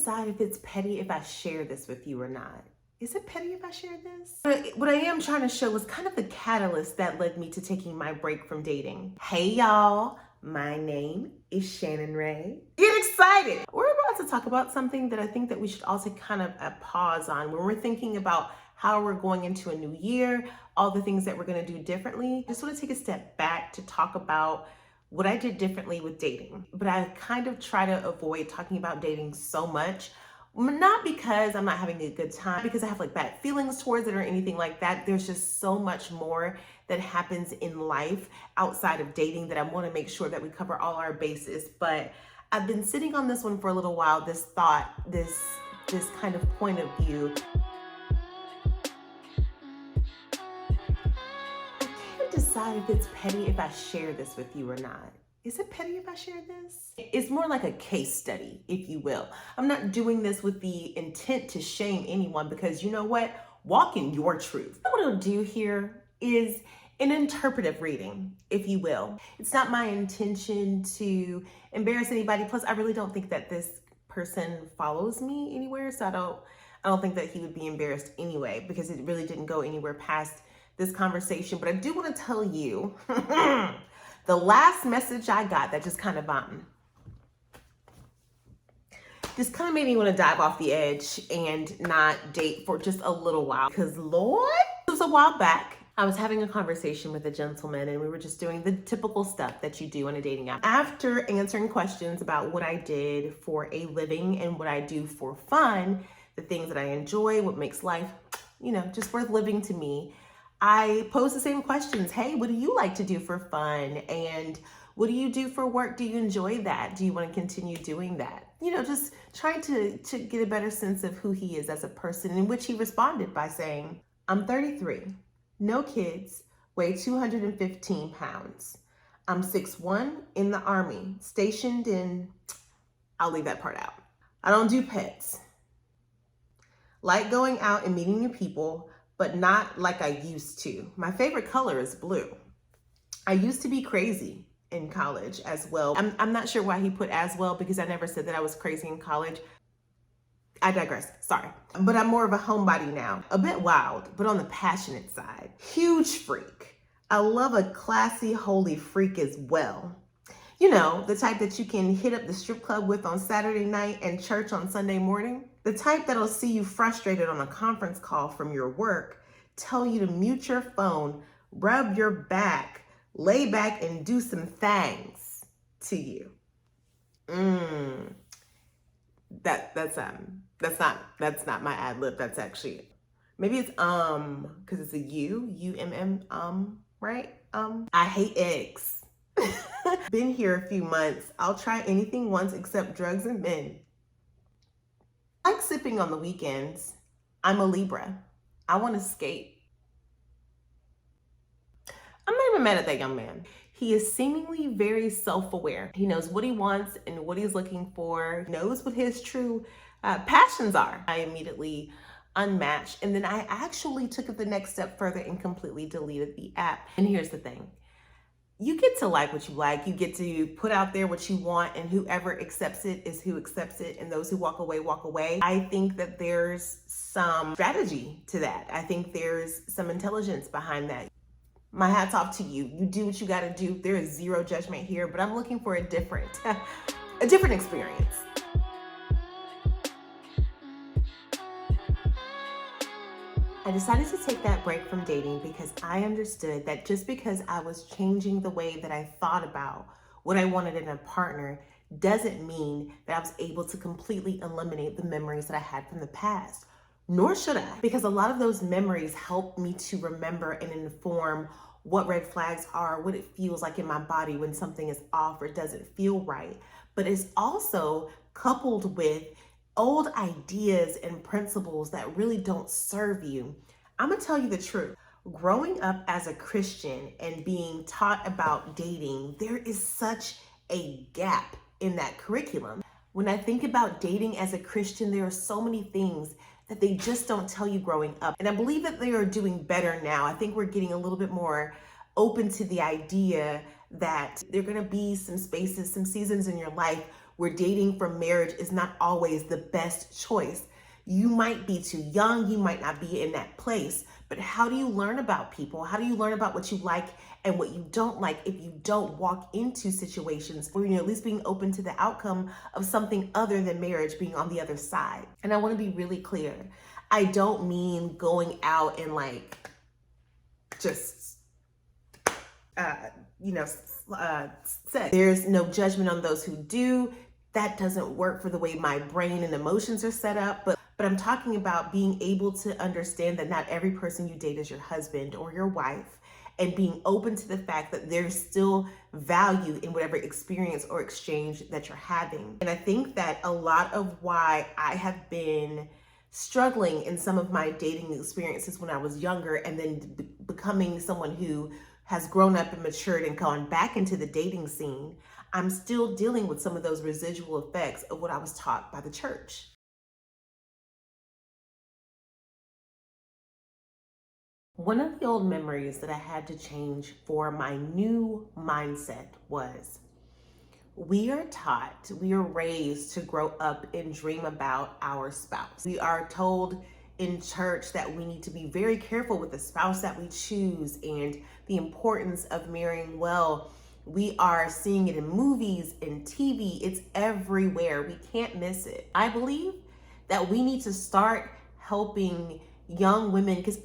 decide if it's petty if I share this with you or not. Is it petty if I share this? But what I am trying to show is kind of the catalyst that led me to taking my break from dating. Hey y'all, my name is Shannon Ray. Get excited! We're about to talk about something that I think that we should also kind of pause on when we're thinking about how we're going into a new year, all the things that we're gonna do differently. I just wanna take a step back to talk about what I did differently with dating. But I kind of try to avoid talking about dating so much, not because I'm not having a good time, because I have like bad feelings towards it or anything like that. There's just so much more that happens in life outside of dating that I want to make sure that we cover all our bases. But I've been sitting on this one for a little while, this thought, this kind of point of view. I can't decide if it's petty if I share this with you or not. Is it petty if I share this? It's more like a case study, if you will. I'm not doing this with the intent to shame anyone because you know what? Walk in your truth. What I'll do here is an interpretive reading, if you will. It's not my intention to embarrass anybody. Plus, I really don't think that this person follows me anywhere. So I don't think that he would be embarrassed anyway because it really didn't go anywhere past this conversation. But I do want to tell you the last message I got that just kind of made me want to dive off the edge and not date for just a little while. Because Lord, it was a while back. I was having a conversation with a gentleman and we were just doing the typical stuff that you do in a dating app. After answering questions about what I did for a living and what I do for fun, the things that I enjoy, what makes life, just worth living to me, I posed the same questions. Hey, what do you like to do for fun? And what do you do for work? Do you enjoy that? Do you want to continue doing that? Just trying to get a better sense of who he is as a person, in which he responded by saying, I'm 33, no kids, weigh 215 pounds. I'm 6'1", in the Army, stationed in, I'll leave that part out. I don't do pets. Like going out and meeting new people, but not like I used to. My favorite color is blue. I used to be crazy in college as well. I'm not sure why he put as well because I never said that I was crazy in college. I digress, sorry. But I'm more of a homebody now. A bit wild, but on the passionate side. Huge freak. I love a classy, holy freak as well. The type that you can hit up the strip club with on Saturday night and church on Sunday morning. The type that'll see you frustrated on a conference call from your work, tell you to mute your phone, rub your back, lay back and do some things to you. That's not my ad lib. That's actually, maybe it's because it's a U-M-M, right? I hate eggs. Been here a few months. I'll try anything once except drugs and men. I like sipping on the weekends. I'm a Libra. I want to skate. I'm not even mad at that young man. He is seemingly very self-aware. He knows what he wants and what he's looking for. He knows what his true passions are. I immediately unmatched, and then I actually took it the next step further and completely deleted the app. And here's the thing. You get to like what you like. You get to put out there what you want, and whoever accepts it is who accepts it, and those who walk away, walk away. I think that there's some strategy to that. I think there's some intelligence behind that. My hat's off to you. You do what you gotta do. There is zero judgment here, but I'm looking for a different experience. I decided to take that break from dating because I understood that just because I was changing the way that I thought about what I wanted in a partner doesn't mean that I was able to completely eliminate the memories that I had from the past. Nor should I, because a lot of those memories help me to remember and inform what red flags are, what it feels like in my body when something is off or doesn't feel right. But it's also coupled with old ideas and principles that really don't serve you. I'm gonna tell you the truth. Growing up as a Christian and being taught about dating, there is such a gap in that curriculum. When I think about dating as a Christian, there are so many things that they just don't tell you growing up. And I believe that they are doing better now. I think we're getting a little bit more open to the idea that there are gonna be some spaces, some seasons in your life where dating for marriage is not always the best choice. You might be too young, you might not be in that place, but how do you learn about people? How do you learn about what you like and what you don't like if you don't walk into situations where you're at least being open to the outcome of something other than marriage being on the other side? And I want to be really clear. I don't mean going out and like just sex. There's no judgment on those who do. That doesn't work for the way my brain and emotions are set up. But I'm talking about being able to understand that not every person you date is your husband or your wife, and being open to the fact that there's still value in whatever experience or exchange that you're having. And I think that a lot of why I have been struggling in some of my dating experiences when I was younger, and then becoming someone who has grown up and matured and gone back into the dating scene, I'm still dealing with some of those residual effects of what I was taught by the church. One of the old memories that I had to change for my new mindset was we are taught, we are raised to grow up and dream about our spouse. We are told in church that we need to be very careful with the spouse that we choose and the importance of marrying well. We are seeing it in movies and TV. It's everywhere. We can't miss it. I believe that we need to start helping young women, because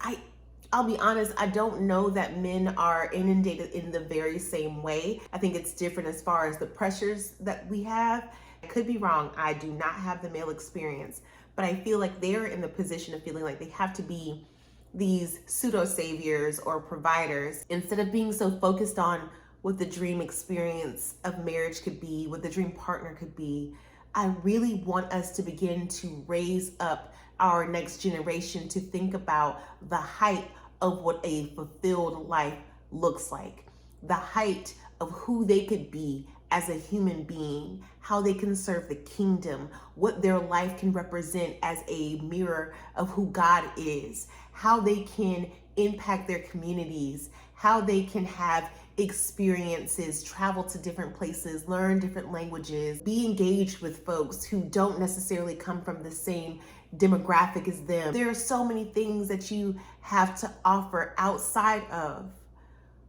I'll be honest, I don't know that men are inundated in the very same way. I think it's different as far as the pressures that we have. I could be wrong. I do not have the male experience, but I feel like they're in the position of feeling like they have to be these pseudo saviors or providers instead of being so focused on what the dream experience of marriage could be, what the dream partner could be. I really want us to begin to raise up our next generation to think about the height of what a fulfilled life looks like, the height of who they could be as a human being, how they can serve the kingdom, what their life can represent as a mirror of who God is, how they can impact their communities, how they can have experiences, travel to different places, learn different languages, be engaged with folks who don't necessarily come from the same demographic as them. There are so many things that you have to offer outside of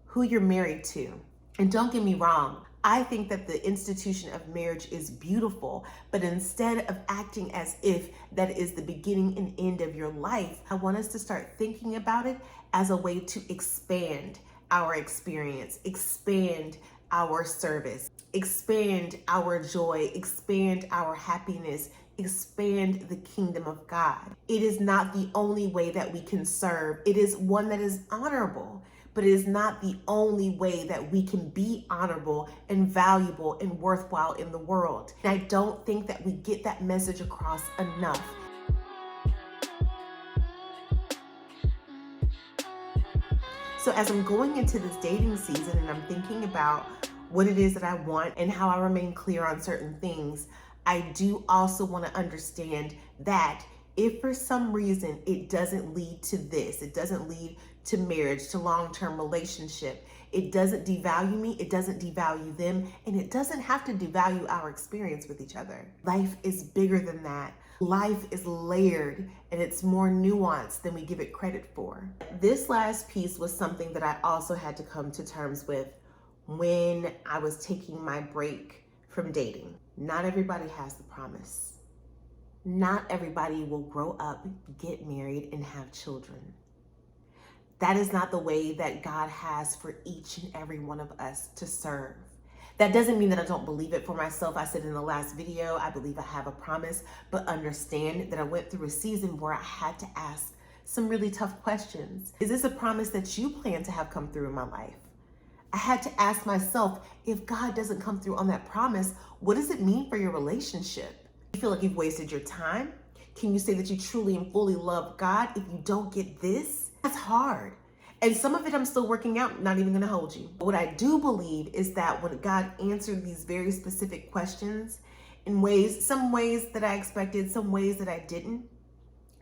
who you're married to. And don't get me wrong, I think that the institution of marriage is beautiful, but instead of acting as if that is the beginning and end of your life, I want us to start thinking about it as a way to expand our experience, expand our service, expand our joy, expand our happiness, expand the kingdom of God. It is not the only way that we can serve. It is one that is honorable, but it is not the only way that we can be honorable and valuable and worthwhile in the world. And I don't think that we get that message across enough. So as I'm going into this dating season and I'm thinking about what it is that I want and how I remain clear on certain things, I do also want to understand that if for some reason it doesn't lead to this, it doesn't lead to marriage, to long-term relationship, it doesn't devalue me, it doesn't devalue them, and it doesn't have to devalue our experience with each other. Life is bigger than that. Life is layered and it's more nuanced than we give it credit for. This last piece was something that I also had to come to terms with when I was taking my break from dating. Not everybody has the promise. Not everybody will grow up, get married, and have children. That is not the way that God has for each and every one of us to serve. That doesn't mean that I don't believe it for myself. I said in the last video, I believe I have a promise, but understand that I went through a season where I had to ask some really tough questions. Is this a promise that you plan to have come through in my life? I had to ask myself, if God doesn't come through on that promise, what does it mean for your relationship? You feel like you've wasted your time? Can you say that you truly and fully love God if you don't get this? That's hard. And some of it I'm still working out, not even gonna hold you. But what I do believe is that when God answered these very specific questions in ways, some ways that I expected, some ways that I didn't,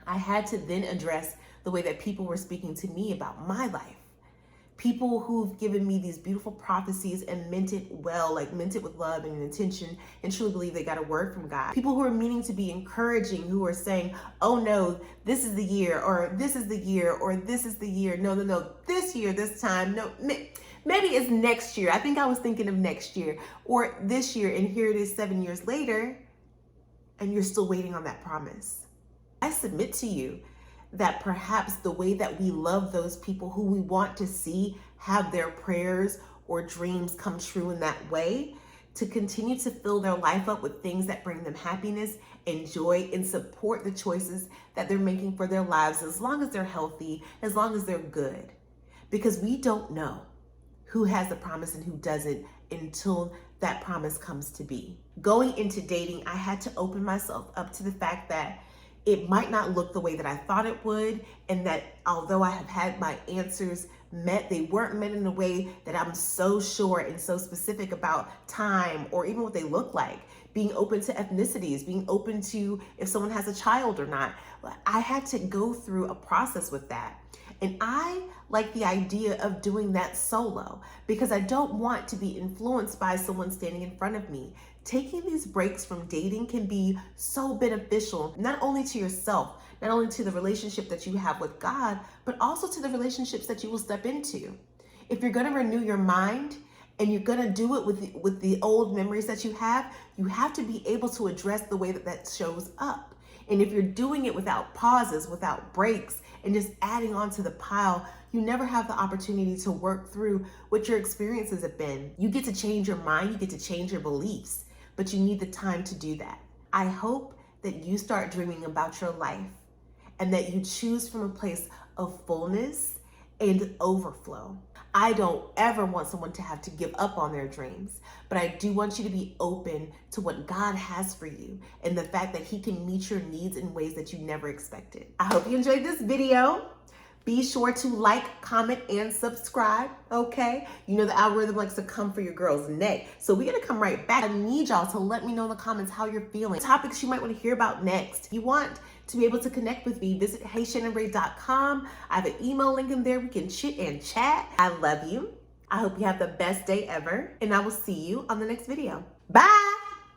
I had to then address the way that people were speaking to me about my life. People who've given me these beautiful prophecies and meant it well, like meant it with love and intention, and truly believe they got a word from God. People who are meaning to be encouraging, who are saying, oh no, this is the year, or this is the year, or this is the year. No, this year, this time, no, maybe it's next year. I think I was thinking of next year, or this year, and here it is 7 years later, and you're still waiting on that promise. I submit to you that perhaps the way that we love those people who we want to see have their prayers or dreams come true in that way, to continue to fill their life up with things that bring them happiness and joy, and support the choices that they're making for their lives, as long as they're healthy, as long as they're good. Because we don't know who has the promise and who doesn't until that promise comes to be. Going into dating, I had to open myself up to the fact that it might not look the way that I thought it would, and that although I have had my answers met, they weren't met in a way that I'm so sure and so specific about time or even what they look like. Being open to ethnicities, being open to if someone has a child or not. I had to go through a process with that. And I like the idea of doing that solo, because I don't want to be influenced by someone standing in front of me. Taking these breaks from dating can be so beneficial, not only to yourself, not only to the relationship that you have with God, but also to the relationships that you will step into. If you're going to renew your mind and you're going to do it with the old memories that you have to be able to address the way that shows up. And if you're doing it without pauses, without breaks, and just adding on to the pile, you never have the opportunity to work through what your experiences have been. You get to change your mind, you get to change your beliefs, but you need the time to do that. I hope that you start dreaming about your life, and that you choose from a place of fullness and overflow. I don't ever want someone to have to give up on their dreams, but I do want you to be open to what God has for you and the fact that He can meet your needs in ways that you never expected. I hope you enjoyed this video. Be sure to like, comment, and subscribe, okay? You know the algorithm likes to come for your girl's neck, so we're gonna come right back. I need y'all to let me know in the comments how you're feeling, topics you might wanna hear about next. If you want to be able to connect with me, visit HeyShannonRae.com. I have an email link in there. We can chit and chat. I love you. I hope you have the best day ever, and I will see you on the next video. Bye.